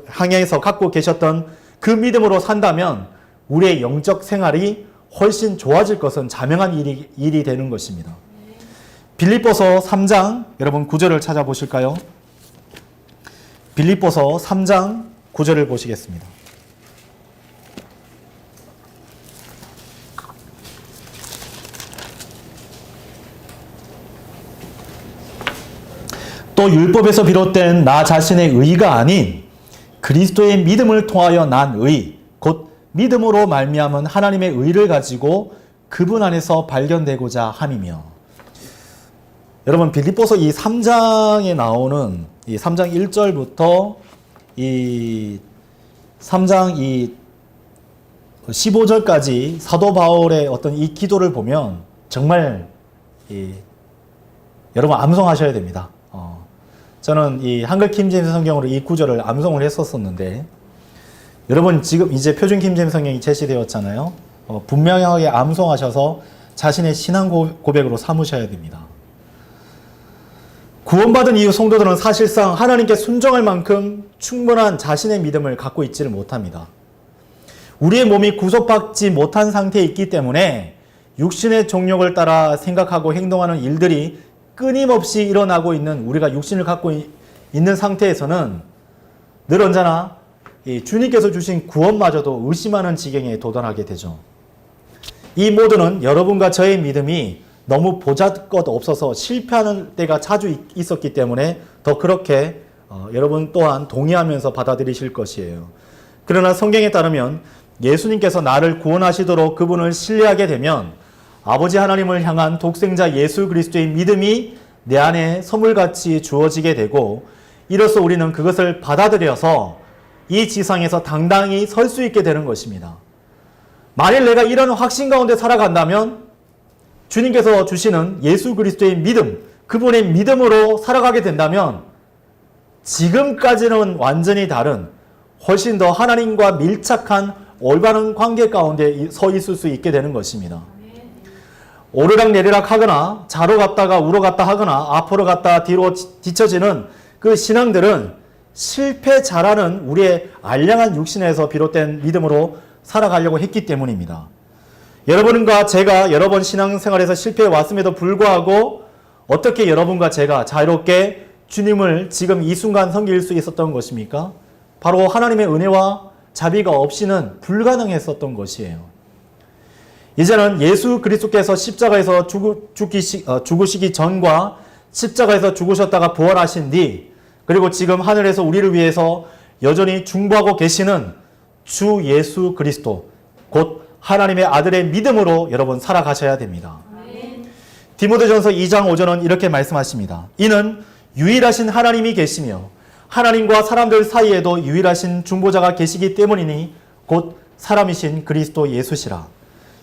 향해서 갖고 계셨던 그 믿음으로 산다면 우리의 영적 생활이 훨씬 좋아질 것은 자명한 일이 되는 것입니다. 빌립보서 3장 여러분 9절을 찾아보실까요? 빌립보서 3장 9절을 보시겠습니다. 또 율법에서 비롯된 나 자신의 의가 아닌 그리스도의 믿음을 통하여 난 의, 곧 믿음으로 말미암은 하나님의 의를 가지고 그분 안에서 발견되고자 함이며. 여러분 빌립보서 이 3장에 나오는 이 3장 1절부터 이 3장 이 15절까지 사도 바울의 어떤 이 기도를 보면 정말 여러분 암송하셔야 됩니다. 저는 이 한글 킹제임스 성경으로 이 구절을 암송을 했었는데 여러분 지금 이제 표준 킹제임스 성경이 제시되었잖아요. 분명하게 암송하셔서 자신의 신앙 고백으로 삼으셔야 됩니다. 구원받은 이후 성도들은 사실상 하나님께 순종할 만큼 충분한 자신의 믿음을 갖고 있지를 못합니다. 우리의 몸이 구속받지 못한 상태에 있기 때문에 육신의 정욕을 따라 생각하고 행동하는 일들이 끊임없이 일어나고 있는 우리가 육신을 갖고 있는 상태에서는 늘 언제나 주님께서 주신 구원마저도 의심하는 지경에 도달하게 되죠. 이 모두는 여러분과 저의 믿음이 너무 보잘것 없어서 실패하는 때가 자주 있었기 때문에 더 그렇게 여러분 또한 동의하면서 받아들이실 것이에요. 그러나 성경에 따르면 예수님께서 나를 구원하시도록 그분을 신뢰하게 되면 아버지 하나님을 향한 독생자 예수 그리스도의 믿음이 내 안에 선물같이 주어지게 되고 이로써 우리는 그것을 받아들여서 이 지상에서 당당히 설 수 있게 되는 것입니다. 만일 내가 이런 확신 가운데 살아간다면 주님께서 주시는 예수 그리스도의 믿음, 그분의 믿음으로 살아가게 된다면 지금까지는 완전히 다른 훨씬 더 하나님과 밀착한 올바른 관계 가운데 서 있을 수 있게 되는 것입니다. 오르락 내리락 하거나 좌로 갔다가 우로 갔다 하거나 앞으로 갔다 뒤로 뒤처지는 그 신앙들은 실패 잘하는 우리의 알량한 육신에서 비롯된 믿음으로 살아가려고 했기 때문입니다. 여러분과 제가 여러 번 신앙생활에서 실패해 왔음에도 불구하고 어떻게 여러분과 제가 자유롭게 주님을 지금 이 순간 섬길 수 있었던 것입니까? 바로 하나님의 은혜와 자비가 없이는 불가능했었던 것이에요. 이제는 예수 그리스도께서 십자가에서 죽으시기 전과 십자가에서 죽으셨다가 부활하신 뒤 그리고 지금 하늘에서 우리를 위해서 여전히 중보하고 계시는 주 예수 그리스도 곧 하나님의 아들의 믿음으로 여러분 살아가셔야 됩니다. 디모데전서 2장 5절은 이렇게 말씀하십니다. 이는 유일하신 하나님이 계시며 하나님과 사람들 사이에도 유일하신 중보자가 계시기 때문이니 곧 사람이신 그리스도 예수시라.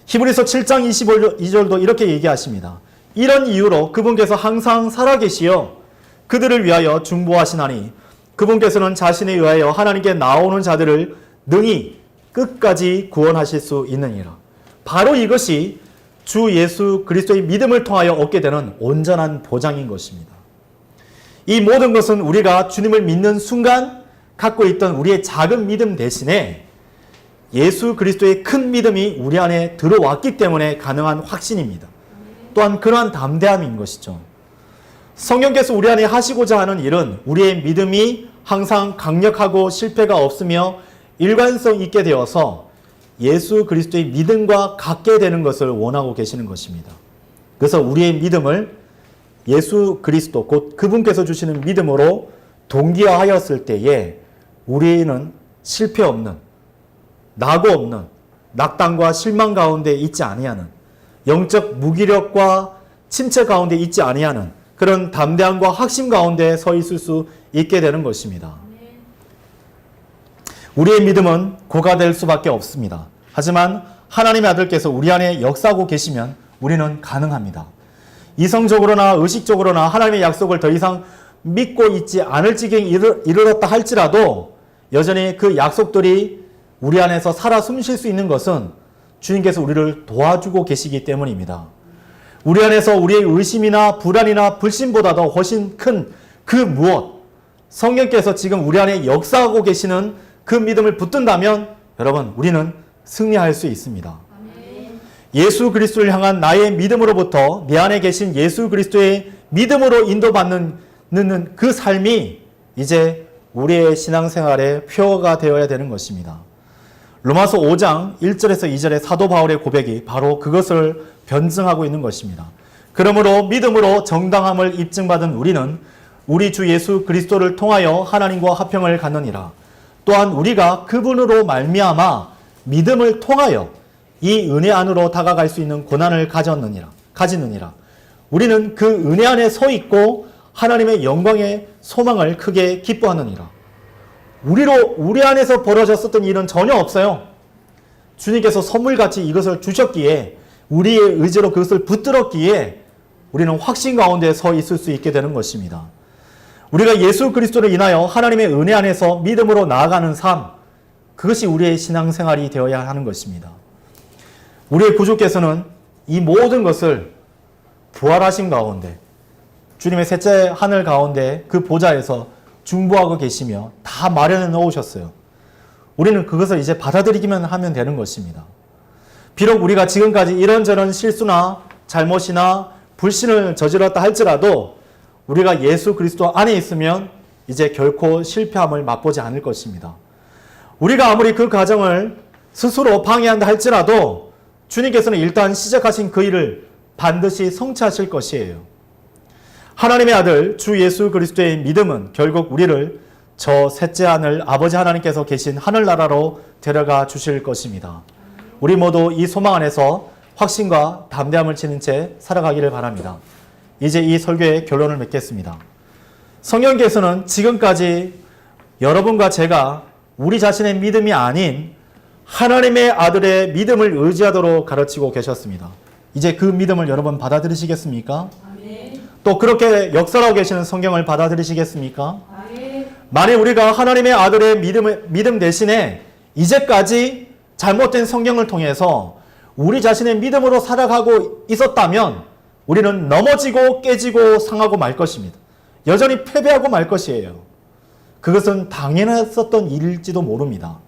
히브리서 7장 22절도 이렇게 얘기하십니다. 이런 이유로 그분께서 항상 살아계시어 그들을 위하여 중보하시나니 그분께서는 자신에 의하여 하나님께 나오는 자들을 능히 끝까지 구원하실 수 있느니라. 바로 이것이 주 예수 그리스도의 믿음을 통하여 얻게 되는 온전한 보장인 것입니다. 이 모든 것은 우리가 주님을 믿는 순간 갖고 있던 우리의 작은 믿음 대신에 예수 그리스도의 큰 믿음이 우리 안에 들어왔기 때문에 가능한 확신입니다. 또한 그러한 담대함인 것이죠. 성령께서 우리 안에 하시고자 하는 일은 우리의 믿음이 항상 강력하고 실패가 없으며 일관성 있게 되어서 예수 그리스도의 믿음과 같게 되는 것을 원하고 계시는 것입니다. 그래서 우리의 믿음을 예수 그리스도 곧 그분께서 주시는 믿음으로 동기화하였을 때에 우리는 실패 없는, 낙오 없는, 낙담과 실망 가운데 있지 아니하는, 영적 무기력과 침체 가운데 있지 아니하는 그런 담대함과 확신 가운데 서 있을 수 있게 되는 것입니다. 우리의 믿음은 고가 될 수밖에 없습니다. 하지만 하나님의 아들께서 우리 안에 역사하고 계시면 우리는 가능합니다. 이성적으로나 의식적으로나 하나님의 약속을 더 이상 믿고 있지 않을 지경에 이르렀다 할지라도 여전히 그 약속들이 우리 안에서 살아 숨쉴 수 있는 것은 주님께서 우리를 도와주고 계시기 때문입니다. 우리 안에서 우리의 의심이나 불안이나 불신보다도 훨씬 큰 그 무엇, 성령께서 지금 우리 안에 역사하고 계시는 그 믿음을 붙든다면 여러분 우리는 승리할 수 있습니다. 예수 그리스도를 향한 나의 믿음으로부터 내 안에 계신 예수 그리스도의 믿음으로 인도받는 그 삶이 이제 우리의 신앙생활의 표어가 되어야 되는 것입니다. 로마서 5장 1절에서 2절의 사도 바울의 고백이 바로 그것을 변증하고 있는 것입니다. 그러므로 믿음으로 정당함을 입증받은 우리는 우리 주 예수 그리스도를 통하여 하나님과 화평을 갖느니라. 또한 우리가 그분으로 말미암아 믿음을 통하여 이 은혜 안으로 다가갈 수 있는 고난을 가지느니라. 우리는 그 은혜 안에 서 있고 하나님의 영광의 소망을 크게 기뻐하느니라. 우리 안에서 벌어졌었던 일은 전혀 없어요. 주님께서 선물같이 이것을 주셨기에 우리의 의지로 그것을 붙들었기에 우리는 확신 가운데 서 있을 수 있게 되는 것입니다. 우리가 예수 그리스도를 인하여 하나님의 은혜 안에서 믿음으로 나아가는 삶, 그것이 우리의 신앙생활이 되어야 하는 것입니다. 우리의 구주께서는 이 모든 것을 부활하신 가운데 주님의 셋째 하늘 가운데 그 보좌에서 중보하고 계시며 다 마련해 놓으셨어요. 우리는 그것을 이제 받아들이기만 하면 되는 것입니다. 비록 우리가 지금까지 이런저런 실수나 잘못이나 불신을 저질렀다 할지라도 우리가 예수 그리스도 안에 있으면 이제 결코 실패함을 맛보지 않을 것입니다. 우리가 아무리 그 과정을 스스로 방해한다 할지라도 주님께서는 일단 시작하신 그 일을 반드시 성취하실 것이에요. 하나님의 아들 주 예수 그리스도의 믿음은 결국 우리를 저 셋째 하늘 아버지 하나님께서 계신 하늘나라로 데려가 주실 것입니다. 우리 모두 이 소망 안에서 확신과 담대함을 지닌 채 살아가기를 바랍니다. 이제 이 설교의 결론을 맺겠습니다. 성령께서는 지금까지 여러분과 제가 우리 자신의 믿음이 아닌 하나님의 아들의 믿음을 의지하도록 가르치고 계셨습니다. 이제 그 믿음을 여러분 받아들이시겠습니까? 아멘. 또 그렇게 역사하고 계시는 성경을 받아들이시겠습니까? 아멘. 만약 우리가 하나님의 아들의 믿음 대신에 이제까지 잘못된 성경을 통해서 우리 자신의 믿음으로 살아가고 있었다면 우리는 넘어지고 깨지고 상하고 말 것입니다. 여전히 패배하고 말 것이에요. 그것은 당연했었던 일일지도 모릅니다.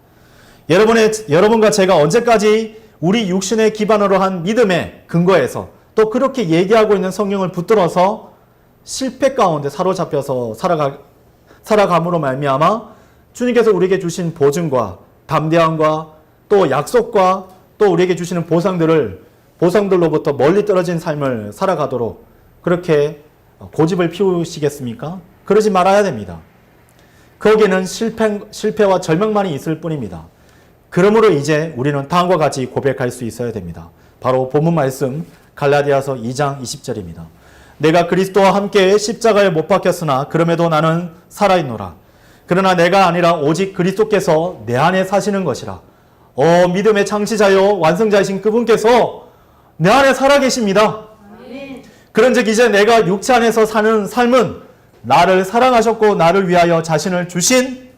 여러분과 제가 언제까지 우리 육신의 기반으로 한 믿음의 근거에서 또 그렇게 얘기하고 있는 성경을 붙들어서 실패 가운데 사로잡혀서 살아감으로 말미암아 주님께서 우리에게 주신 보증과 담대함과 또 약속과 또 우리에게 주시는 보상들로부터 멀리 떨어진 삶을 살아가도록 그렇게 고집을 피우시겠습니까? 그러지 말아야 됩니다. 거기에는 실패와 절망만이 있을 뿐입니다. 그러므로 이제 우리는 다음과 같이 고백할 수 있어야 됩니다. 바로 본문 말씀 갈라디아서 2장 20절입니다. 내가 그리스도와 함께 십자가에 못 박혔으나 그럼에도 나는 살아있노라. 그러나 내가 아니라 오직 그리스도께서 내 안에 사시는 것이라. 믿음의 창시자요 완성자이신 그분께서 내 안에 살아계십니다. 그런즉 이제 내가 육체 안에서 사는 삶은 나를 사랑하셨고 나를 위하여 자신을 주신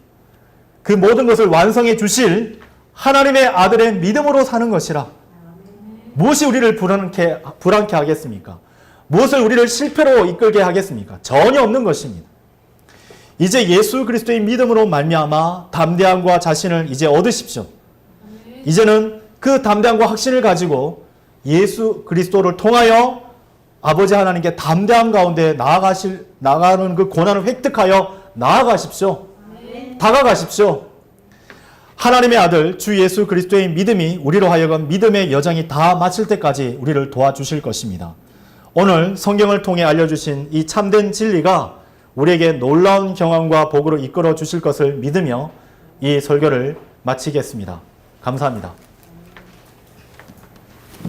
그 모든 것을 완성해 주실 하나님의 아들의 믿음으로 사는 것이라. 무엇이 우리를 불안케 하겠습니까? 무엇을 우리를 실패로 이끌게 하겠습니까? 전혀 없는 것입니다. 이제 예수 그리스도의 믿음으로 말미암아 담대함과 자신을 이제 얻으십시오. 이제는 그 담대함과 확신을 가지고 예수 그리스도를 통하여 아버지 하나님께 담대함 가운데 나가는 그 고난을 획득하여 나아가십시오. 다가가십시오. 하나님의 아들 주 예수 그리스도의 믿음이 우리로 하여금 믿음의 여정이 다 마칠 때까지 우리를 도와주실 것입니다. 오늘 성경을 통해 알려주신 이 참된 진리가 우리에게 놀라운 경험과 복으로 이끌어 주실 것을 믿으며 이 설교를 마치겠습니다. 감사합니다.